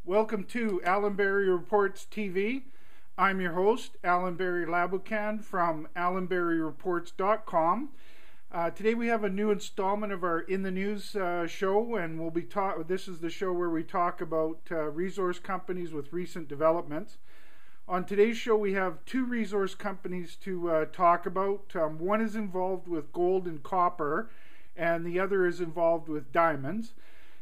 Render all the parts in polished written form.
Welcome to Allan Reports TV. I'm your host, Allan Labucan from allanberryreports.com. Today we have a new installment of our In the News show, and this is the show where we talk about resource companies with recent developments. On today's show we have two resource companies to talk about. One is involved with gold and copper, and the other is involved with diamonds.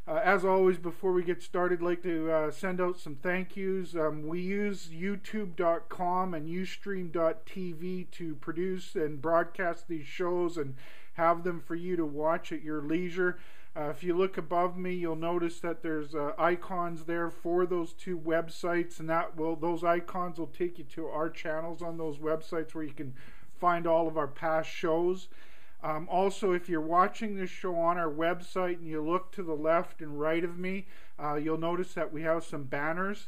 As always, before we get started, I'd like to send out some thank yous. We use youtube.com and ustream.tv to produce and broadcast these shows and have them for you to watch at your leisure. If you look above me, you'll notice that there's icons there for those two websites, and those icons will take you to our channels on those websites where you can find all of our past shows. Also, if you're watching this show on our website and you look to the left and right of me, you'll notice that we have some banners.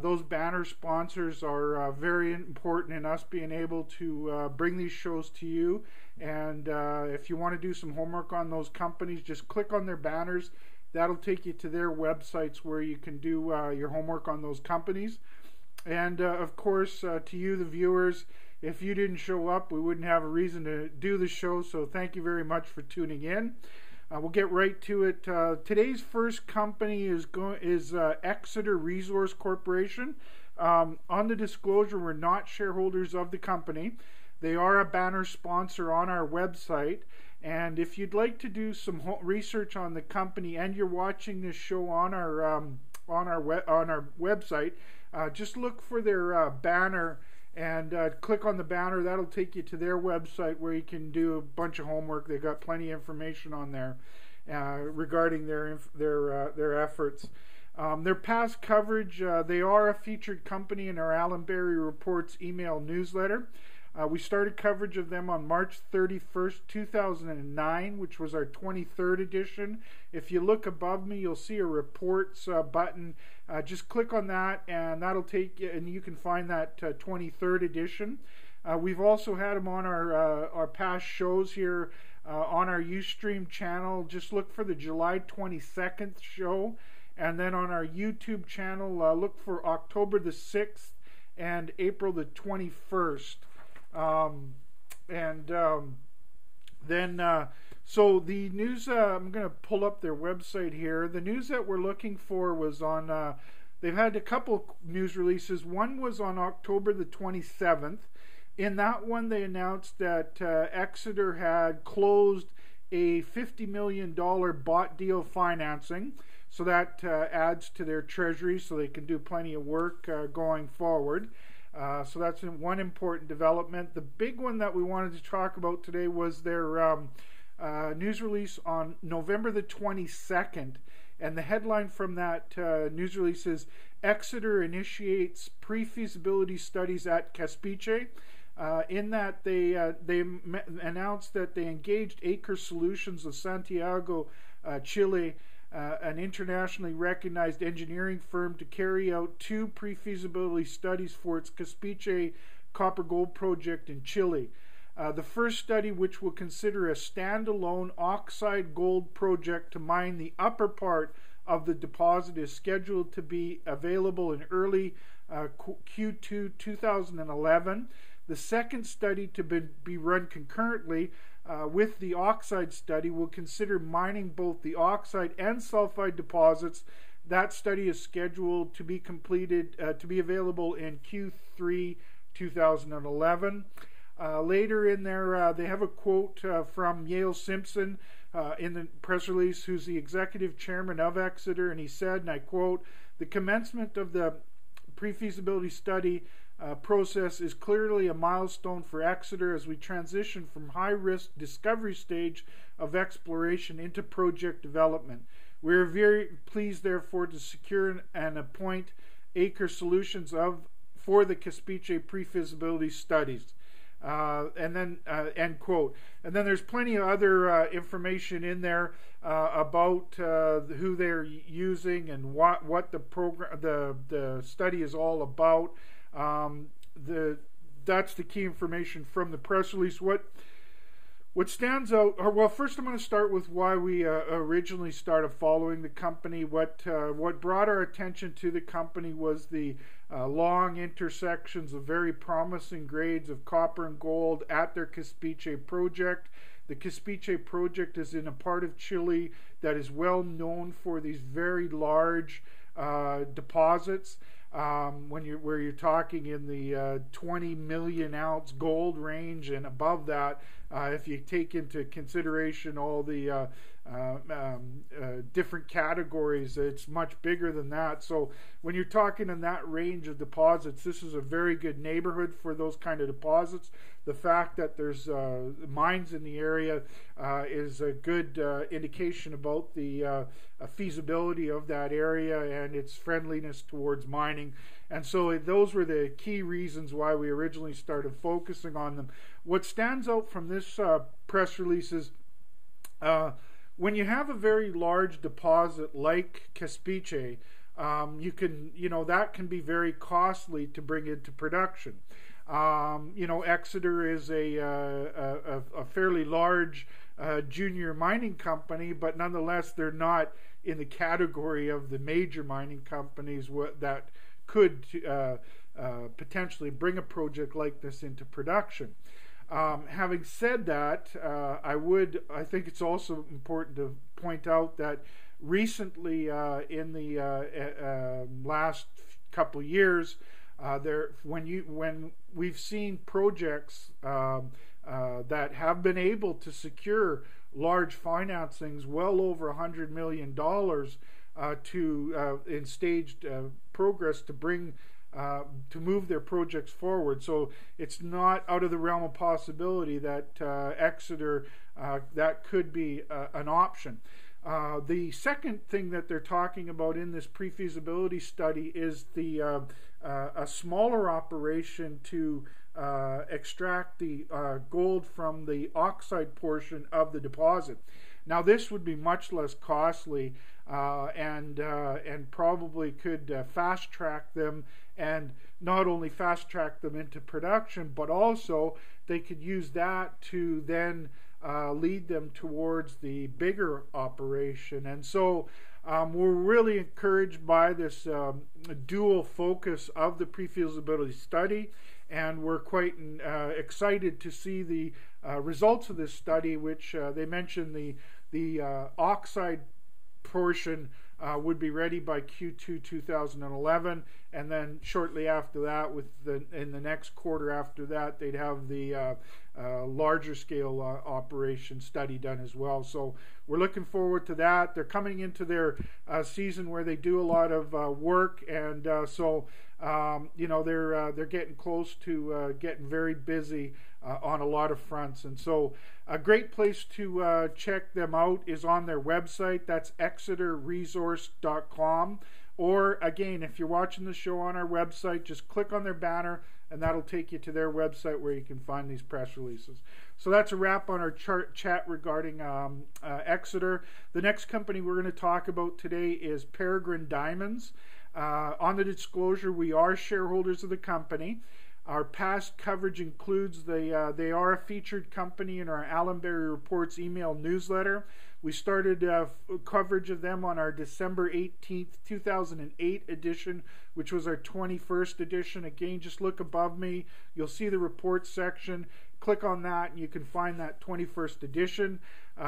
Those banner sponsors are very important in us being able to bring these shows to you. And if you want to do some homework on those companies, just click on their banners. That'll take you to their websites where you can do your homework on those companies. And of course, to you, the viewers, if you didn't show up, we wouldn't have a reason to do the show, so thank you very much for tuning in. We'll get right to it. Today's first company is Exeter Resource Corporation. On the disclosure, we're not shareholders of the company. They are a banner sponsor on our website, and if you'd like to do some research on the company and you're watching this show on our website, just look for their banner and click on the banner. That'll take you to their website where you can do a bunch of homework. They've got plenty of information on there regarding their efforts. Their past coverage, they are a featured company in our Allan Berry Reports email newsletter. We started coverage of them on March 31st, 2009, which was our 23rd edition. If you look above me, you'll see a reports button. Just click on that, and that'll take you, and you can find that 23rd edition. We've also had them on our past shows here on our Ustream channel. Just look for the July 22nd show, and then on our YouTube channel, look for October the 6th and April the 21st. So the news, I'm going to pull up their website here. The news that we're looking for was on, they've had a couple news releases. One was on October the 27th. In that one, they announced that Exeter had closed a $50 million bought deal financing. So that adds to their treasury so they can do plenty of work going forward. So that's one important development. The big one that we wanted to talk about today was their news release on November the 22nd. And the headline from that news release is Exeter initiates pre-feasibility studies at Caspiche. In that they announced that they engaged Acre Solutions of Santiago, Chile, an internationally recognized engineering firm, to carry out two pre-feasibility studies for its Caspiche copper-gold project in Chile. The first study, which will consider a standalone oxide gold project to mine the upper part of the deposit, is scheduled to be available in early Q2 2011. The second study, to be run concurrently with the oxide study, will consider mining both the oxide and sulfide deposits. That study is scheduled to be completed, to be available in Q3 2011. Later in there, they have a quote from Yale Simpson in the press release, who's the executive chairman of Exeter, and he said, and I quote, "The commencement of the pre-feasibility study process is clearly a milestone for Exeter as we transition from high-risk discovery stage of exploration into project development. We are very pleased, therefore, to secure and appoint Acre Solutions for the Caspiche pre-feasibility studies." And then end quote. And then there's plenty of other information in there about who they're using and what the program, the study is all about. That's the key information from the press release. What What stands out, or well, first I'm going to start with why we originally started following the company. What brought our attention to the company was the long intersections of very promising grades of copper and gold at their Caspiche project. The Caspiche project is in a part of Chile that is well known for these very large deposits. Where you're talking in the 20 million ounce gold range and above that, if you take into consideration all the different categories, it's much bigger than that. So when you're talking in that range of deposits, this is a very good neighborhood for those kind of deposits. The fact that there's mines in the area is a good indication about the feasibility of that area and its friendliness towards mining. And so those were the key reasons why we originally started focusing on them. What stands out from this press release is when you have a very large deposit like Caspiche, that can be very costly to bring into production. Exeter is a fairly large junior mining company, but nonetheless they're not in the category of the major mining companies that could potentially bring a project like this into production. Having said that, I think it's also important to point out that recently in the last couple of years, when we've seen projects that have been able to secure large financings well over $100 million in staged progress to bring to move their projects forward. So it's not out of the realm of possibility that Exeter that could be an option. The second thing that they're talking about in this pre-feasibility study is a smaller operation to extract the gold from the oxide portion of the deposit. Now this would be much less costly and probably could fast track them, and not only fast track them into production, but also they could use that to then lead them towards the bigger operation. And so we're really encouraged by this dual focus of the pre-feasibility study, and we're quite excited to see the results of this study, which they mentioned the oxide portion would be ready by Q2 2011, and then shortly after that, in the next quarter after that, they'd have the larger scale operation study done as well. So we're looking forward to that. They're coming into their season where they do a lot of work, and they're getting close to getting very busy on a lot of fronts. And so a great place to check them out is on their website. That's exeterresource.com. Or again, if you're watching the show on our website, just click on their banner and that'll take you to their website where you can find these press releases. So that's a wrap on our chat regarding Exeter. The next company we're going to talk about today is Peregrine Diamonds. On the disclosure, we are shareholders of the company. Our past coverage includes they are a featured company in our Allan Reports email newsletter. We started coverage of them on our December 18th, 2008 edition, which was our 21st edition. Again, just look above me. You'll see the reports section. Click on that and you can find that 21st edition.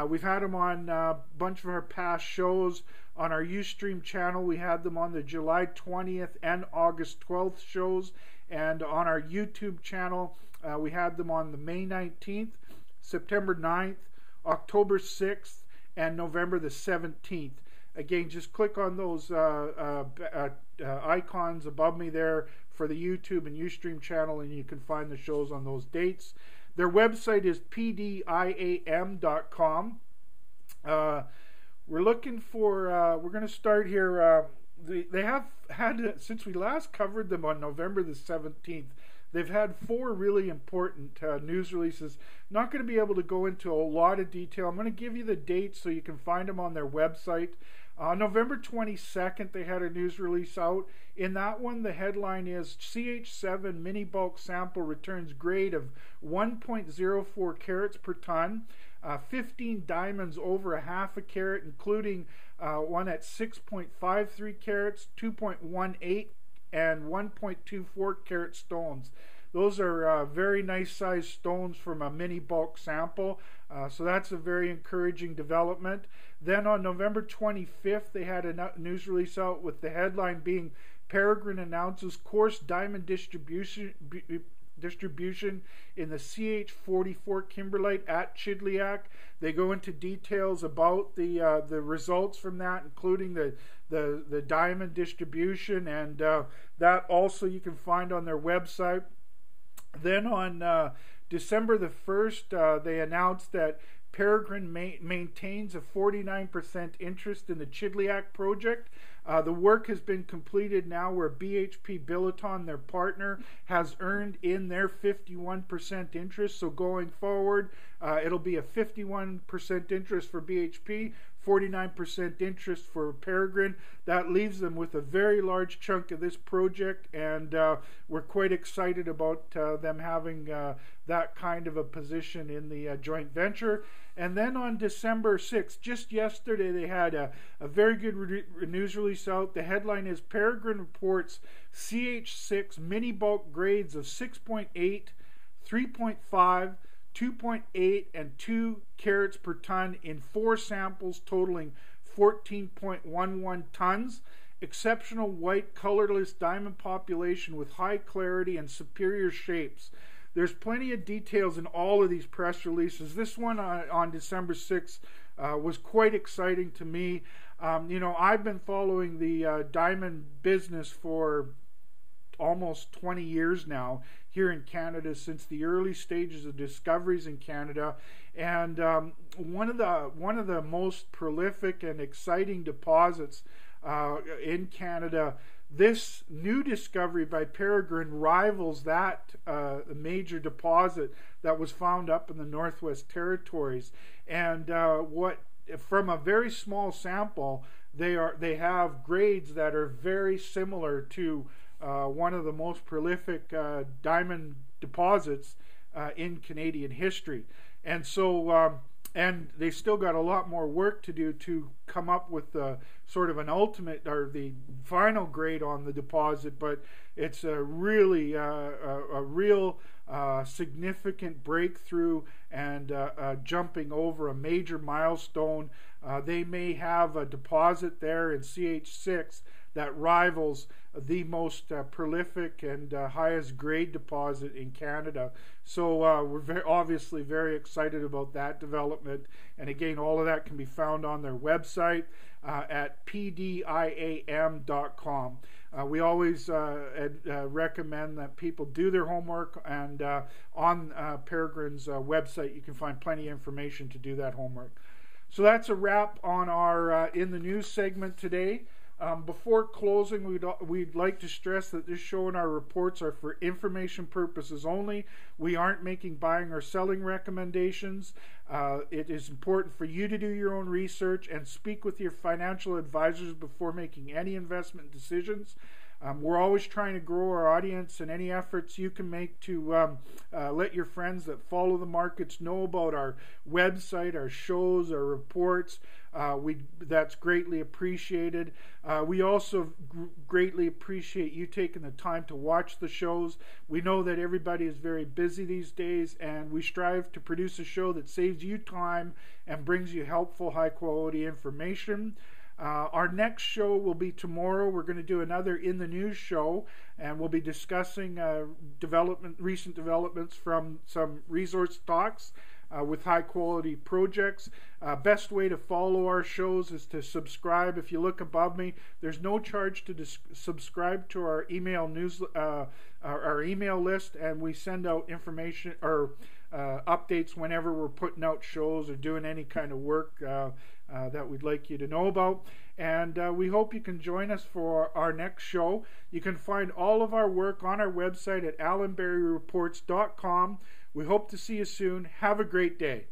We've had them on a bunch of our past shows. On our Ustream channel, we had them on the July 20th and August 12th shows. And on our YouTube channel, we had them on the May 19th, September 9th, October 6th, and November the 17th. Again, just click on those icons above me there for the YouTube and Ustream channel, and you can find the shows on those dates. Their website is pdiam.com. We're looking for, we're going to start here. They have had, since we last covered them on November the 17th, they've had 4 really important news releases. Not going to be able to go into a lot of detail. I'm going to give you the dates so you can find them on their website. November 22nd, they had a news release out. In that one, the headline is CH7 mini bulk sample returns grade of 1.04 carats per ton. 15 diamonds over a half a carat, including one at 6.53 carats, 2.18, and 1.24 carat stones. Those are very nice sized stones from a mini bulk sample. So that's a very encouraging development. Then on November 25th, they had a news release out with the headline being Peregrine announces coarse diamond distribution in the CH44 kimberlite at Chidliak. They go into details about the results from that, including the diamond distribution, and that also you can find on their website. Then on December the 1st, they announced that Peregrine maintains a 49% interest in the Chidliak project. The work has been completed now where BHP Billiton, their partner, has earned in their 51% interest. So going forward, it'll be a 51% interest for BHP, 49% interest for Peregrine. That leaves them with a very large chunk of this project, and we're quite excited about them having that kind of a position in the joint venture. And then on December 6th, just yesterday, they had a very good news release out. The headline is Peregrine reports CH6 mini bulk grades of 6.8, 3.5, 2.8, and 2 carats per ton in 4 samples totaling 14.11 tons. Exceptional white colorless diamond population with high clarity and superior shapes. There's plenty of details in all of these press releases. This one on December 6th was quite exciting to me. I've been following the diamond business for almost 20 years now here in Canada, since the early stages of discoveries in Canada, and one of the most prolific and exciting deposits in Canada. This new discovery by Peregrine rivals that major deposit that was found up in the Northwest Territories, and from a very small sample, they have grades that are very similar to one of the most prolific diamond deposits in Canadian history. And so and they still got a lot more work to do to come up with the sort of an ultimate or the final grade on the deposit, but it's a really a real significant breakthrough and jumping over a major milestone. They may have a deposit there in CH6 that rivals the most prolific and highest grade deposit in Canada. So we're obviously very excited about that development. And again, all of that can be found on their website at pdiam.com. We always recommend that people do their homework, and on Peregrine's website you can find plenty of information to do that homework. So that's a wrap on our In the News segment today. Before closing, we'd like to stress that this show and our reports are for information purposes only. We aren't making buying or selling recommendations. It is important for you to do your own research and speak with your financial advisors before making any investment decisions. We're always trying to grow our audience, and any efforts you can make to let your friends that follow the markets know about our website, our shows, our reports, that's greatly appreciated. We also greatly appreciate you taking the time to watch the shows. We know that everybody is very busy these days, and we strive to produce a show that saves you time and brings you helpful, high-quality information. Our next show will be tomorrow. We're going to do another In the News show, and we'll be discussing recent developments from some resource talks with high-quality projects. Best way to follow our shows is to subscribe. If you look above me, there's no charge to subscribe to our email our email list, and we send out information or updates whenever we're putting out shows or doing any kind of work that we'd like you to know about. And we hope you can join us for our next show. You can find all of our work on our website at allanberryreports.com. We hope to see you soon. Have a great day.